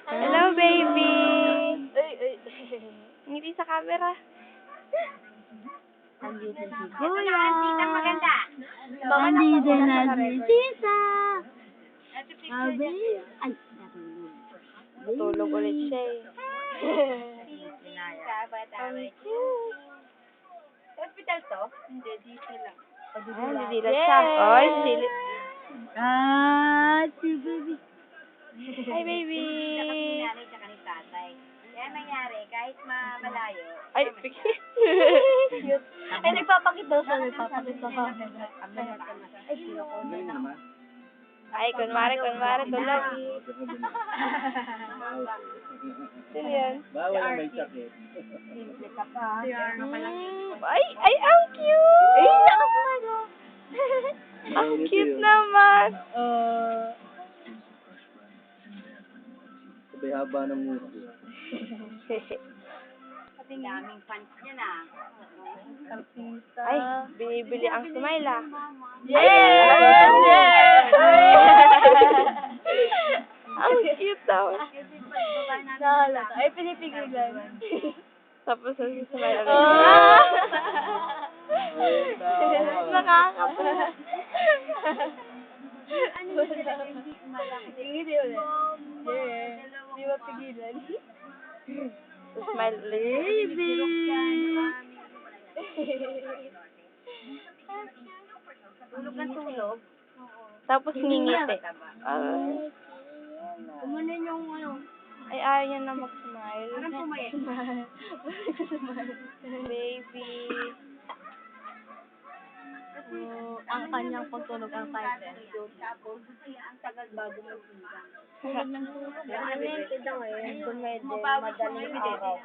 Hello, baby. Ngiti sa camera. Andito si Ito Kuya. na ang titang maganda. Andito na si Tita. Sabi, ay, natulog. Tulog ulit siya eh. Hospital to? Hindi, dito lang. Ay, nadidilat siya. Oy, sili. Si baby. Hi, baby. Kasi ni nanay tsaka ni tatay. Kaya nangyari, kahit malayo. Ay, Cute. Ay, nagpapakita siya. Nagpapakita ka. Ay, sino ko na. Ay, kunwari, tulog. Sino yan? Bawal ang may sakit. Simple ka pa. Ay, ang cute! Ay, nakasalaga. Ang cute naman. Sabay haba ng muso. Kasi daming fans niya na. Ay, binibili ang smile ah. Yes! Ang cute daw. Kasi pagbaba namin Nakalata. Ay, pinipigilan. Tapos ang smile ulit. Ah! Nakakatawa. ano ba talaga hindi malaki. Hindi ulit. Yeah. Hindi mapigilan. Smile ulit. Baby! Tulog na tulog. Tapos ngingiti. Kumanin yung ano. Ay, ayaw niya na mag-smile. Parang pumayag. Baby. Ang kanyang pagtulog ang title. Tapos, ang tagal bago mag-singgang. Ano yung tida ngayon? Dumede, madaling araw.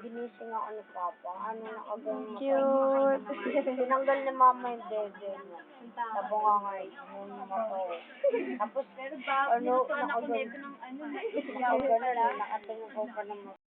Ginising ako ni Papa. Ano nakagawin mo? Cute. Tinanggal ni Mama yung dede mo. Tabo nga nga eh. Tapos, ano, nakagawin. Nakagawin. Nakatingin ko pa naman.